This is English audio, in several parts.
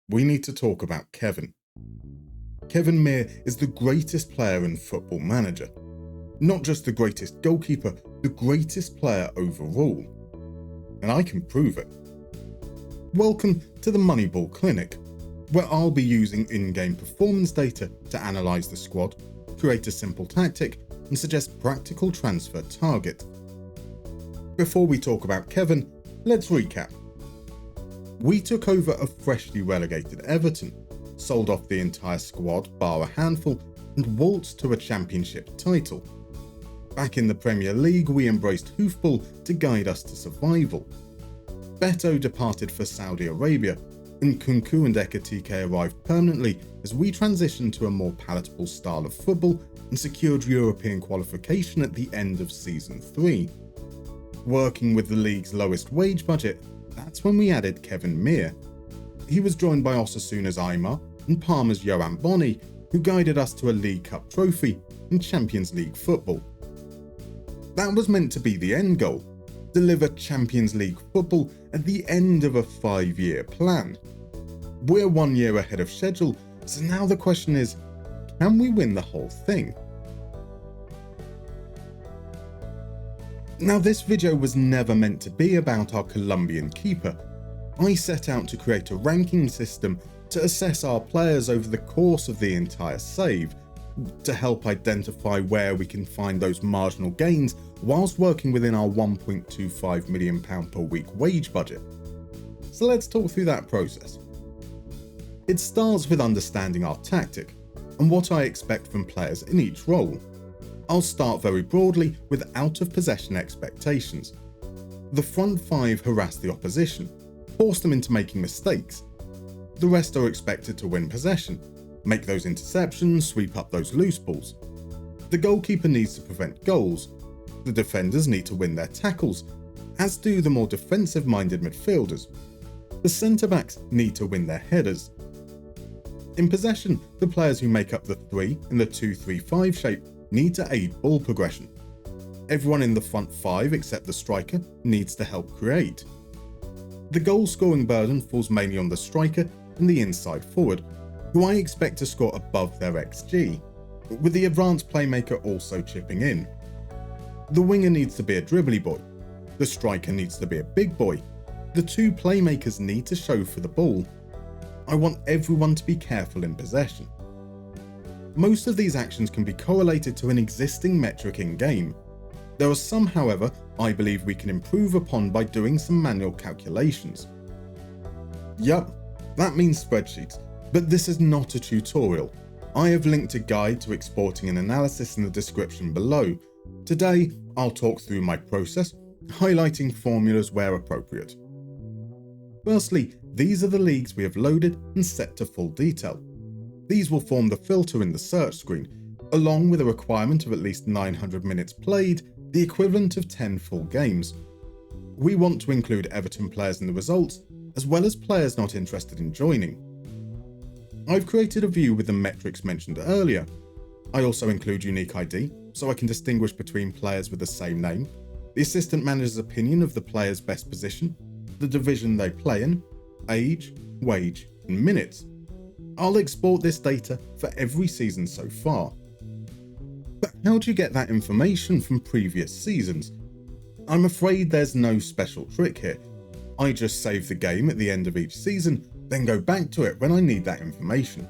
we need to talk about Kevin. Kevin Mier is the greatest player in Football Manager. Not just the greatest goalkeeper, the greatest player overall. And I can prove it. Welcome to the Moneyball Clinic, where I'll be using in-game performance data to analyse the squad, create a simple tactic, and suggest practical transfer target. Before we talk about Kevin, let's recap. We took over a freshly relegated Everton, sold off the entire squad bar a handful, and waltzed to a championship title. Back in the Premier League, we embraced hoofball to guide us to survival. Beto departed for Saudi Arabia, and Kunku and Ekitike arrived permanently as we transitioned to a more palatable style of football and secured European qualification at the end of Season 3. Working with the league's lowest wage budget, that's when we added Kevin Mier. He was joined by Osasuna's Aymar and Parma's Yohan Boni, who guided us to a League Cup trophy and Champions League football. That was meant to be the end goal, deliver Champions League football at the end of a 5-year plan. We're 1 year ahead of schedule, so now the question is, can we win the whole thing? Now, this video was never meant to be about our Colombian keeper. I set out to create a ranking system to assess our players over the course of the entire save, to help identify where we can find those marginal gains whilst working within our £1.25 million per week wage budget. So let's talk through that process. It starts with understanding our tactic and what I expect from players in each role. I'll start very broadly with out-of-possession expectations. The front five harass the opposition, force them into making mistakes. The rest are expected to win possession, make those interceptions, sweep up those loose balls. The goalkeeper needs to prevent goals. The defenders need to win their tackles, as do the more defensive-minded midfielders. The centre-backs need to win their headers. In possession, the players who make up the 3 in the 2-3-5 shape need to aid ball progression. Everyone in the front 5 except the striker needs to help create. The goal-scoring burden falls mainly on the striker and the inside forward, who I expect to score above their XG, with the advanced playmaker also chipping in. The winger needs to be a dribbly boy. The striker needs to be a big boy. The 2 playmakers need to show for the ball. I want everyone to be careful in possession. Most of these actions can be correlated to an existing metric in-game. There are some, however, I believe we can improve upon by doing some manual calculations. Yup, that means spreadsheets, but this is not a tutorial. I have linked a guide to exporting an analysis in the description below. Today, I'll talk through my process, highlighting formulas where appropriate. Firstly, these are the leagues we have loaded and set to full detail. These will form the filter in the search screen, along with a requirement of at least 900 minutes played, the equivalent of 10 full games. We want to include Everton players in the results, as well as players not interested in joining. I've created a view with the metrics mentioned earlier. I also include unique ID, so I can distinguish between players with the same name, the assistant manager's opinion of the player's best position, the division they play in, age, wage, and minutes. I'll export this data for every season so far. But how do you get that information from previous seasons? I'm afraid there's no special trick here. I just save the game at the end of each season, then go back to it when I need that information.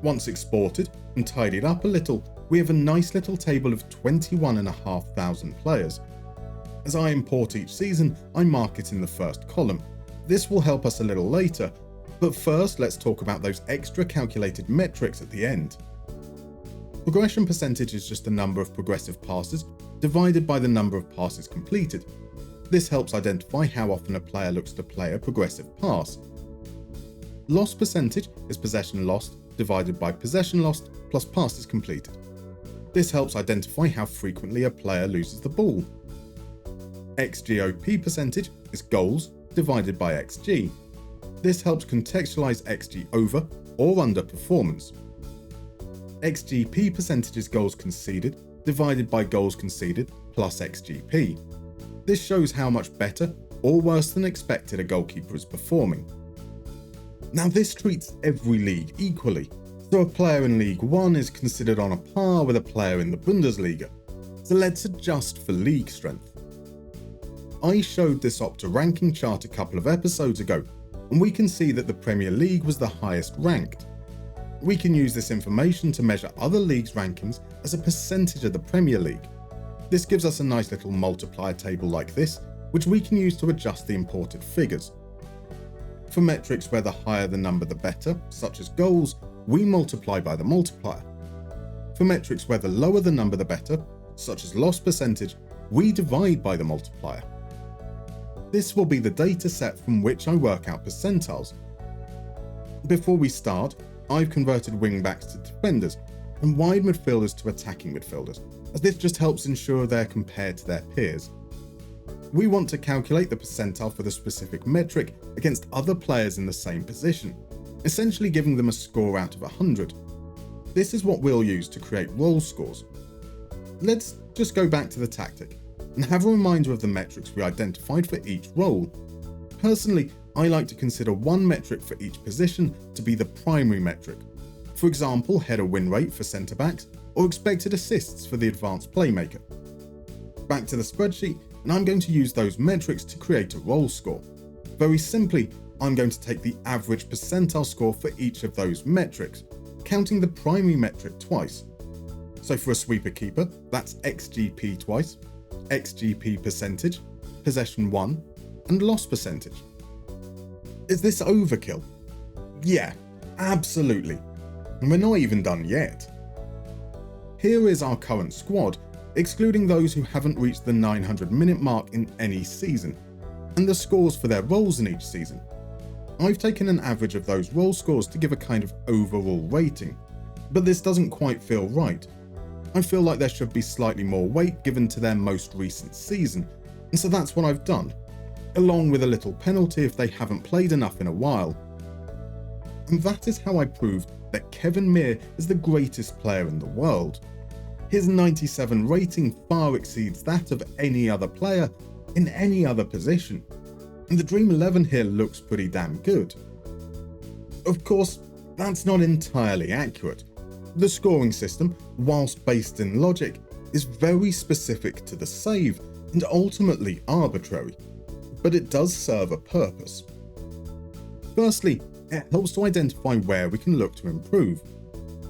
Once exported and tidied up a little, we have a nice little table of 21,500 players. As I import each season, I mark it in the first column. This will help us a little later, but first let's talk about those extra calculated metrics at the end. Progression percentage is just the number of progressive passes divided by the number of passes completed. This helps identify how often a player looks to play a progressive pass. Loss percentage is possession lost divided by possession lost plus passes completed. This helps identify how frequently a player loses the ball. XGOP percentage is goals divided by XG. This helps contextualize XG over or under performance. XGP percentage is goals conceded divided by goals conceded plus XGP. This shows how much better or worse than expected a goalkeeper is performing. Now this treats every league equally, so a player in League 1 is considered on a par with a player in the Bundesliga, so let's adjust for league strength. I showed this Opta ranking chart a couple of episodes ago, and we can see that the Premier League was the highest ranked. We can use this information to measure other leagues' rankings as a percentage of the Premier League. This gives us a nice little multiplier table like this, which we can use to adjust the imported figures. For metrics where the higher the number the better, such as goals, we multiply by the multiplier. For metrics where the lower the number the better, such as loss percentage, we divide by the multiplier. This will be the data set from which I work out percentiles. Before we start, I've converted wingbacks to defenders and wide midfielders to attacking midfielders, as this just helps ensure they're compared to their peers. We want to calculate the percentile for the specific metric against other players in the same position, essentially giving them a score out of 100. This is what we'll use to create role scores. Let's just go back to the tactic and have a reminder of the metrics we identified for each role. Personally, I like to consider one metric for each position to be the primary metric. For example, header win rate for centre-backs or expected assists for the advanced playmaker. Back to the spreadsheet, and I'm going to use those metrics to create a role score. Very simply, I'm going to take the average percentile score for each of those metrics, counting the primary metric twice. So for a sweeper keeper, that's XGP twice, XGP percentage, possession 1, and loss percentage. Is this overkill? Yeah, absolutely. And we're not even done yet. Here is our current squad, excluding those who haven't reached the 900-minute mark in any season, and the scores for their roles in each season. I've taken an average of those role scores to give a kind of overall rating, but this doesn't quite feel right. I feel like there should be slightly more weight given to their most recent season, and so that's what I've done, along with a little penalty if they haven't played enough in a while. And that is how I proved that Kevin Mier is the greatest player in the world. His 97 rating far exceeds that of any other player in any other position, and the Dream 11 here looks pretty damn good. Of course, that's not entirely accurate. The scoring system, whilst based in logic, is very specific to the save and ultimately arbitrary, but it does serve a purpose. Firstly, it helps to identify where we can look to improve.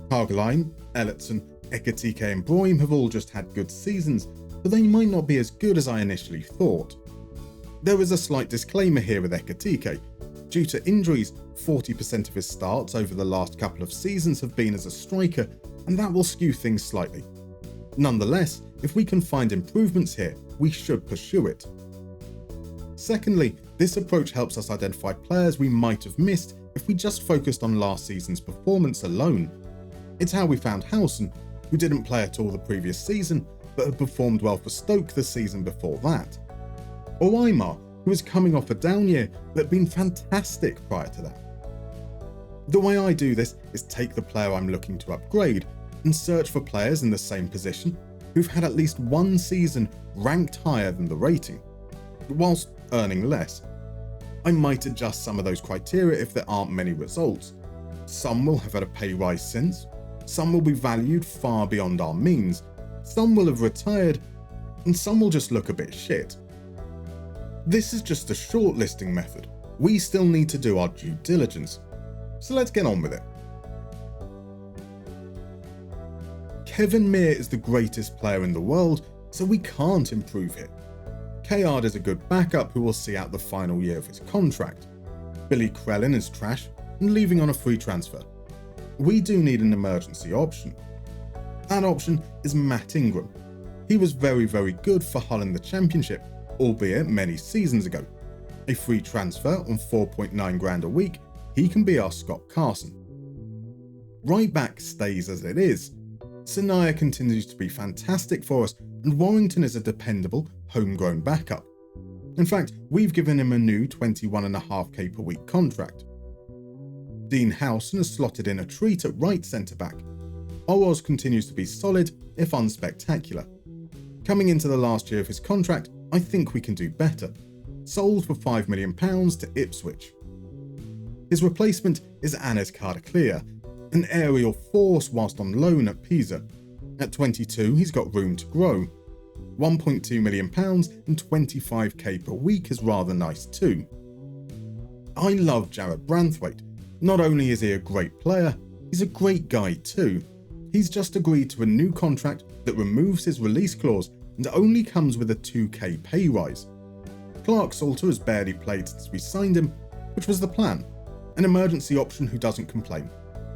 Hageline, Ellertson, Ekitike and Broim have all just had good seasons, but they might not be as good as I initially thought. There is a slight disclaimer here with Ekitike. Due to injuries, 40% of his starts over the last couple of seasons have been as a striker, and that will skew things slightly. Nonetheless, if we can find improvements here, we should pursue it. Secondly, this approach helps us identify players we might have missed if we just focused on last season's performance alone. It's how we found Howson, who didn't play at all the previous season, but had performed well for Stoke the season before that. Or Aymar, who was coming off a down year but had been fantastic prior to that. The way I do this is take the player I'm looking to upgrade and search for players in the same position who've had at least one season ranked higher than the rating, whilst earning less. I might adjust some of those criteria if there aren't many results. Some will have had a pay rise since, some will be valued far beyond our means, some will have retired, and some will just look a bit shit. This is just a shortlisting method. We still need to do our due diligence. So let's get on with it. Kevin Mier is the greatest player in the world, so we can't improve here. Kayard is a good backup who will see out the final year of his contract. Billy Krellin is trash and leaving on a free transfer. We do need an emergency option. That option is Matt Ingram. He was very good for Hull in the Championship, albeit many seasons ago. A free transfer on 4.9 grand a week, he can be our Scott Carson. Right back stays as it is. Sinaya continues to be fantastic for us, and Warrington is a dependable, homegrown backup. In fact, we've given him a new 21.5k per week contract. Dean Howson has slotted in a treat at right centre-back. Oroz continues to be solid, if unspectacular. Coming into the last year of his contract, I think we can do better. Sold for £5 million to Ipswich. His replacement is Anis Kardaklia, an aerial force whilst on loan at Pisa. At 22, he's got room to grow. £1.2 million and 25k per week is rather nice too. I love Jared Branthwaite. Not only is he a great player, he's a great guy too. He's just agreed to a new contract that removes his release clause and only comes with a 2k pay rise. Clark Salter has barely played since we signed him, which was the plan. An emergency option who doesn't complain.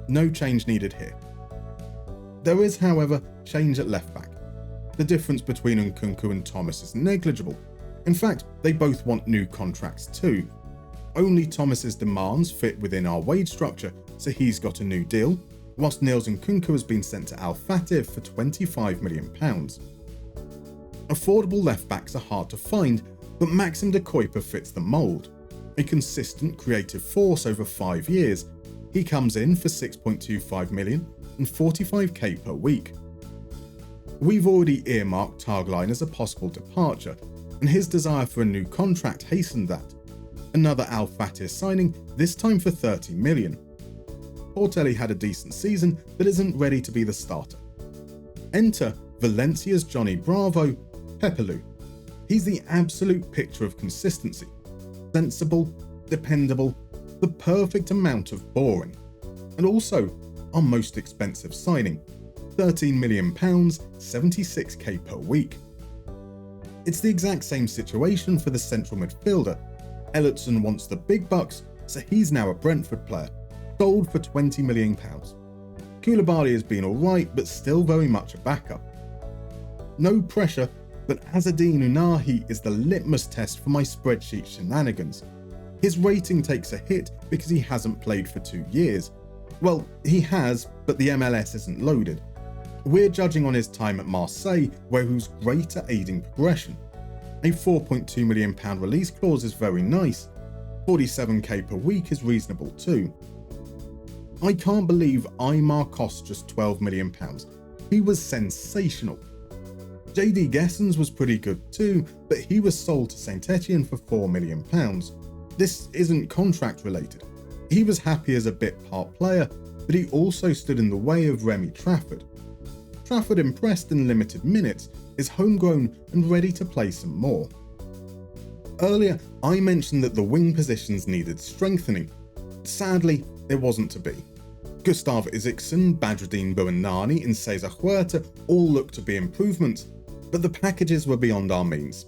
No change needed here. There is, however, change at left back. The difference between Nkunku and Thomas is negligible. In fact, they both want new contracts too. Only Thomas's demands fit within our wage structure, so he's got a new deal, whilst Niels Nkunku has been sent to Al Fatih for £25 million. Affordable left backs are hard to find, but Maxim de Kuiper fits the mould. A consistent creative force over 5 years, he comes in for £6.25 million and 45k per week. We've already earmarked Targline as a possible departure, and his desire for a new contract hastened that. Another Al Fatih signing, this time for £30 million. Portelli had a decent season but isn't ready to be the starter. Enter Valencia's Johnny Bravo, Pepelu. He's the absolute picture of consistency. Sensible, dependable, the perfect amount of boring. And also, our most expensive signing, £13 million, 76k per week. It's the exact same situation for the central midfielder. Elliotson wants the big bucks, so he's now a Brentford player, sold for £20 million. Koulibaly has been alright, but still very much a backup. No pressure, but Azzedine Ounahi is the litmus test for my spreadsheet shenanigans. His rating takes a hit because he hasn't played for 2 years. Well, he has, but the MLS isn't loaded. We're judging on his time at Marseille, where he was great at aiding progression. A £4.2 million release clause is very nice. 47k per week is reasonable too. I can't believe Aymar cost just £12 million. He was sensational. JD Gessens was pretty good too, but he was sold to St Etienne for £4 million. This isn't contract related. He was happy as a bit part player, but he also stood in the way of Remy Trafford. Trafford impressed in limited minutes, is homegrown and ready to play some more. Earlier, I mentioned that the wing positions needed strengthening. Sadly, it wasn't to be. Gustav Isaacson, Badruddin Bouanani and Cesar Huerta all looked to be improvements, but the packages were beyond our means.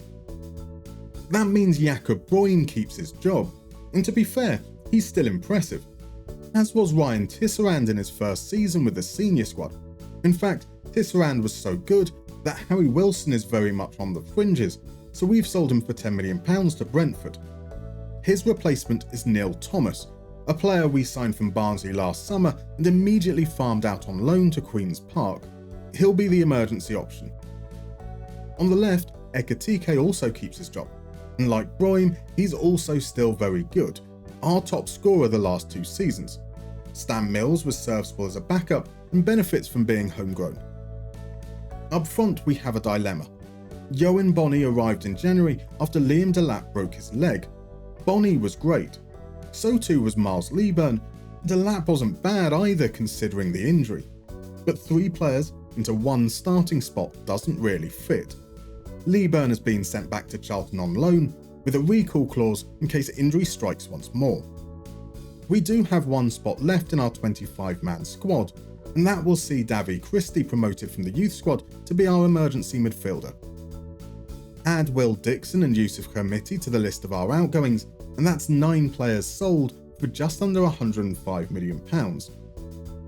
That means Jakob Bruyne keeps his job, and to be fair, he's still impressive, as was Ryan Tisserand in his first season with the senior squad. In fact, Tisserand was so good that Harry Wilson is very much on the fringes, so we've sold him for £10 million to Brentford. His replacement is Neil Thomas, a player we signed from Barnsley last summer and immediately farmed out on loan to Queen's Park. He'll be the emergency option. On the left, Ekitike also keeps his job, and like Bruyne, he's also still very good, our top scorer the last 2 seasons. Stan Mills was serviceable as a backup and benefits from being homegrown. Up front, we have a dilemma. Yohan Bonney arrived in January after Liam Delap broke his leg. Bonney was great. So too was Miles Lieburn. Delap wasn't bad either considering the injury. But 3 players into 1 starting spot doesn't really fit. Lieburn has been sent back to Charlton on loan, with a recall clause in case injury strikes once more. We do have 1 spot left in our 25-man squad, and that will see Davy Christie promoted from the youth squad to be our emergency midfielder. Add Will Dixon and Yusuf Kermiti to the list of our outgoings, and that's 9 players sold for just under £105 million.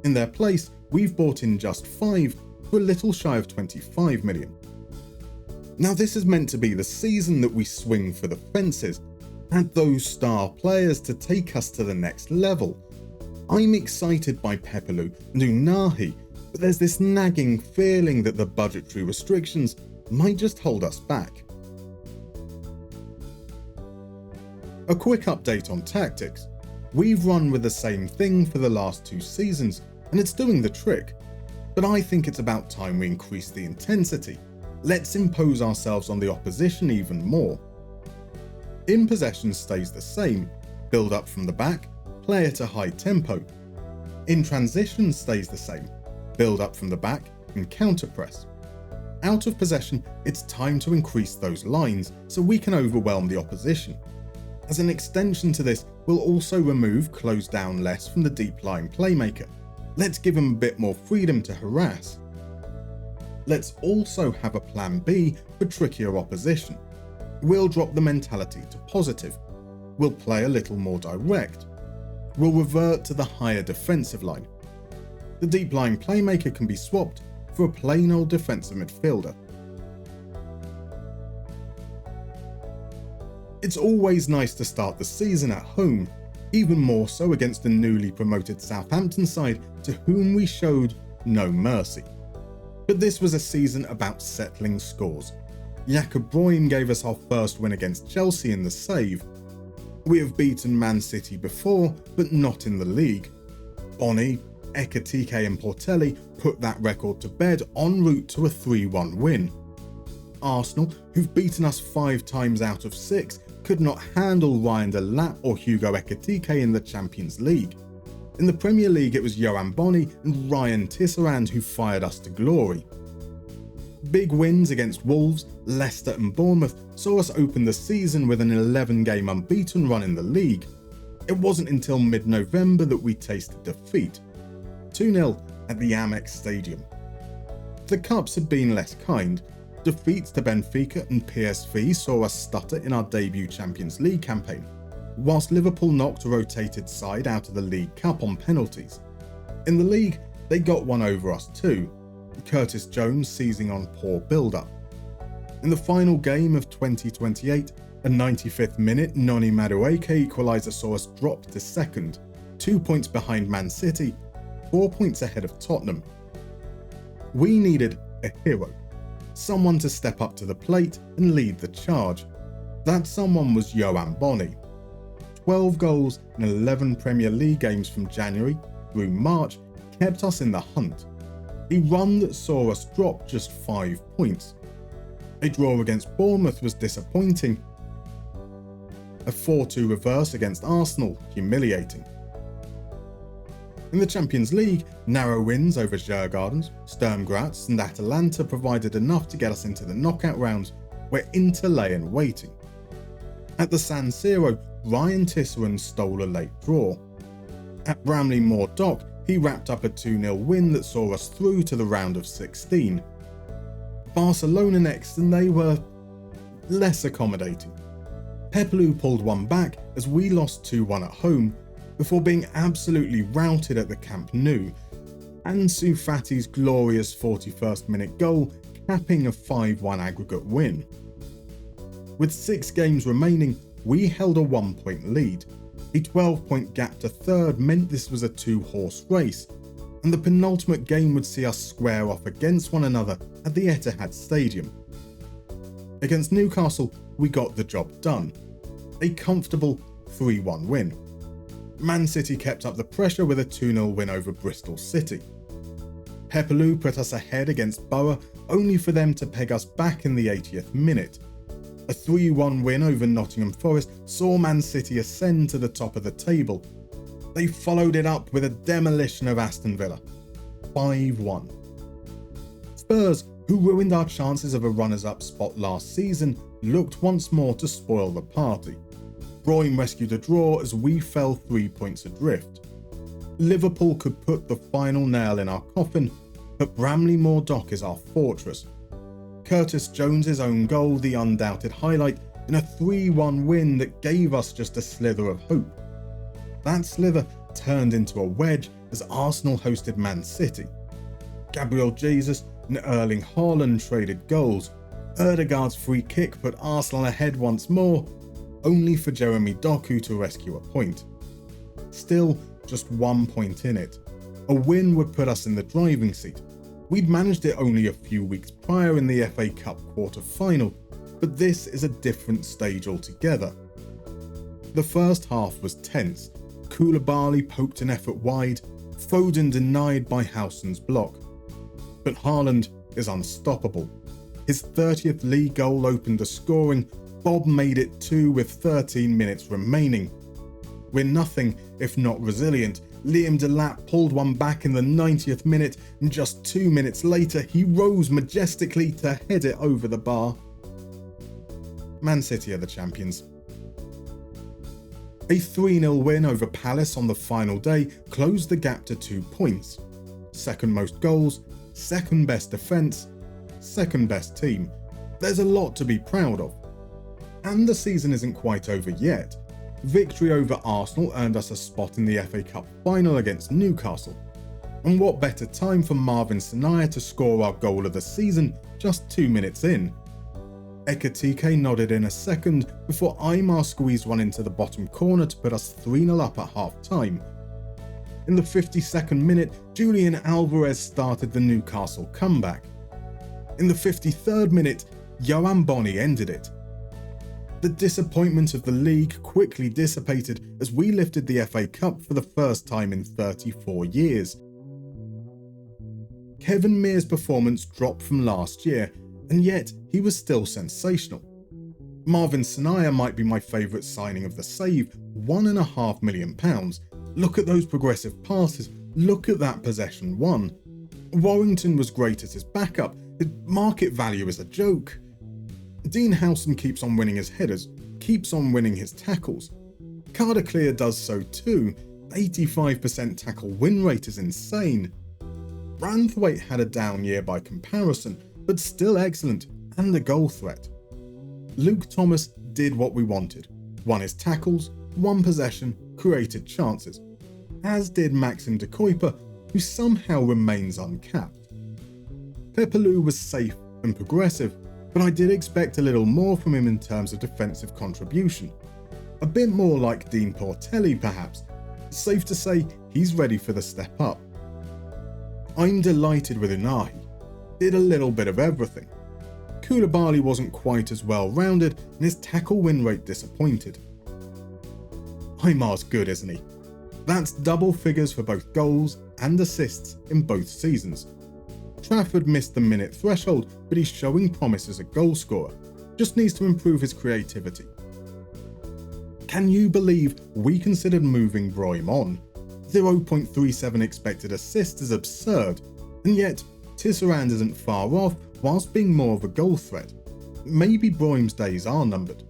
In their place, we've bought in just 5 for a little shy of £25 million. Now this is meant to be the season that we swing for the fences, add those star players to take us to the next level. I'm excited by Pepelu and Ounahi, but there's this nagging feeling that the budgetary restrictions might just hold us back. A quick update on tactics. We've run with the same thing for the last 2 seasons, and it's doing the trick. But I think it's about time we increase the intensity. Let's impose ourselves on the opposition even more. In possession stays the same, build up from the back, play at a high tempo. In transition stays the same, build up from the back and counter press. Out of possession, it's time to increase those lines so we can overwhelm the opposition. As an extension to this, we'll also remove close down less from the deep lying playmaker. Let's give him a bit more freedom to harass. Let's also have a plan B for trickier opposition. We'll drop the mentality to positive. We'll play a little more direct. We'll revert to the higher defensive line. The deep lying playmaker can be swapped for a plain old defensive midfielder. It's always nice to start the season at home, even more so against the newly promoted Southampton side to whom we showed no mercy. But this was a season about settling scores. Jakob Bruyne gave us our first win against Chelsea in the save. We have beaten Man City before, but not in the league. Bony, Ekitike and Portelli put that record to bed en route to a 3-1 win. Arsenal, who've beaten us 5 times out of 6, could not handle Ryan de Lapp or Hugo Ekitike in the Champions League. In the Premier League, it was Yohan Bony and Ryan Tisserand who fired us to glory. Big wins against Wolves, Leicester and Bournemouth saw us open the season with an 11-game unbeaten run in the league. It wasn't until mid-November that we tasted defeat. 2-0 at the Amex Stadium. The Cups had been less kind. Defeats to Benfica and PSV saw us stutter in our debut Champions League campaign, whilst Liverpool knocked a rotated side out of the League Cup on penalties. In the league, they got one over us too, Curtis Jones seizing on poor build-up. In the final game of 2028, a 95th minute Noni Madueke equaliser saw us drop to second, 2 points behind Man City, 4 points ahead of Tottenham. We needed a hero, someone to step up to the plate and lead the charge. That someone was Yohan Bony. 12 goals in 11 Premier League games from January through March kept us in the hunt. A run that saw us drop just 5 points. A draw against Bournemouth was disappointing. A 4-2 reverse against Arsenal, humiliating. In the Champions League, narrow wins over Djurgårdens, Sturm Graz and Atalanta provided enough to get us into the knockout rounds, where Inter lay in waiting. At the San Siro, Ryan Tisserand stole a late draw. At Bramley Moor Dock, he wrapped up a 2-0 win that saw us through to the round of 16. Barcelona next, and they were less accommodating. Pepelu pulled one back as we lost 2-1 at home, before being absolutely routed at the Camp Nou, Ansu Fati's glorious 41st minute goal capping a 5-1 aggregate win. With 6 games remaining, we held a 1-point lead. A 12-point gap to third meant this was a 2-horse race, and the penultimate game would see us square off against one another at the Etihad Stadium. Against Newcastle, we got the job done. A comfortable 3-1 win. Man City kept up the pressure with a 2-0 win over Bristol City. Pepelu put us ahead against Borough, only for them to peg us back in the 80th minute. A 3-1 win over Nottingham Forest saw Man City ascend to the top of the table. They followed it up with a demolition of Aston Villa. 5-1. Spurs, who ruined our chances of a runners-up spot last season, looked once more to spoil the party. Bruyne rescued a draw as we fell 3 points adrift. Liverpool could put the final nail in our coffin, but Bramley Moor Dock is our fortress. Curtis Jones's own goal the undoubted highlight in a 3-1 win that gave us just a slither of hope. That slither turned into a wedge as Arsenal hosted Man City. Gabriel Jesus and Erling Haaland traded goals. Ødegaard's free kick put Arsenal ahead once more, only for Jeremy Doku to rescue a point. Still, just 1 point in it. A win would put us in the driving seat. We'd managed it only a few weeks prior in the FA Cup quarter-final, but this is a different stage altogether. The first half was tense. Koulibaly poked an effort wide, Foden denied by Howson's block. But Haaland is unstoppable. His 30th league goal opened the scoring. Bob made it 2 with 13 minutes remaining. We're nothing if not resilient. Liam Delap pulled one back in the 90th minute, and just 2 minutes later he rose majestically to head it over the bar. Man City are the champions. A 3-0 win over Palace on the final day closed the gap to 2 points. Second most goals, second best defence, second best team. There's a lot to be proud of. And the season isn't quite over yet. Victory over Arsenal earned us a spot in the FA Cup final against Newcastle. And what better time for Marvin Sanaya to score our goal of the season just 2 minutes in. Ekitike nodded in a second before Aymar squeezed one into the bottom corner to put us 3-0 up at half time. In the 52nd minute, Julian Alvarez started the Newcastle comeback. In the 53rd minute, Yohan Boni ended it. The disappointment of the league quickly dissipated as we lifted the FA Cup for the first time in 34 years. Kevin Mier's performance dropped from last year, and yet he was still sensational. Marvin Sanaya might be my favourite signing of the save, £1.5 million. Look at those progressive passes, look at that possession won. Warrington was great as his backup, his market value is a joke. Dean Howson keeps on winning his headers, keeps on winning his tackles. Carter Clear does so too, 85% tackle win rate is insane. Branthwaite had a down year by comparison, but still excellent, and a goal threat. Luke Thomas did what we wanted, won his tackles, won possession, created chances, as did Maxim de Kuyper, who somehow remains uncapped. Pepelu was safe and progressive, but I did expect a little more from him in terms of defensive contribution. A bit more like Dean Portelli perhaps. Safe to say he's ready for the step up. I'm delighted with Unahi. Did a little bit of everything. Koulibaly wasn't quite as well rounded and his tackle win rate disappointed. Aymar's good, isn't he? That's double figures for both goals and assists in both seasons. Trafford missed the minute threshold, but he's showing promise as a goal scorer. Just needs to improve his creativity. Can you believe we considered moving Broim on? 0.37 expected assist is absurd, and yet Tisserand isn't far off whilst being more of a goal threat. Maybe Broim's days are numbered.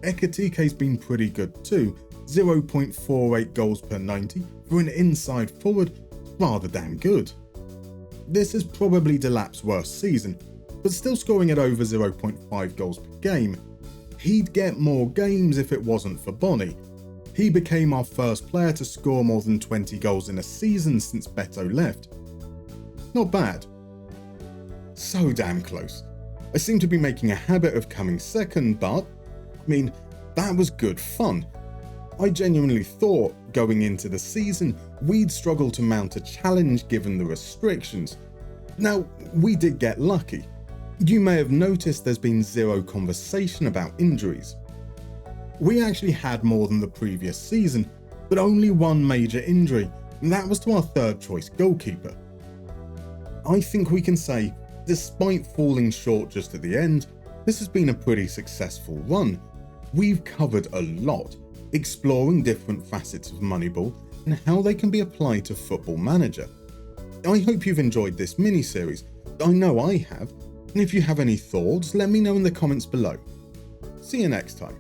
Ekitike's been pretty good too, 0.48 goals per 90 for an inside forward, rather damn good. This is probably Delap's worst season, but still scoring at over 0.5 goals per game. He'd get more games if it wasn't for Boni. He became our first player to score more than 20 goals in a season since Beto left. Not bad. So damn close. I seem to be making a habit of coming second, but, that was good fun. I genuinely thought, going into the season, we'd struggle to mount a challenge given the restrictions. Now, we did get lucky. You may have noticed there's been zero conversation about injuries. We actually had more than the previous season, but only one major injury, and that was to our third choice goalkeeper. I think we can say, despite falling short just at the end, this has been a pretty successful run. We've covered a lot, exploring different facets of Moneyball and how they can be applied to Football Manager. I hope you've enjoyed this mini-series. I know I have, and if you have any thoughts, let me know in the comments below. See you next time.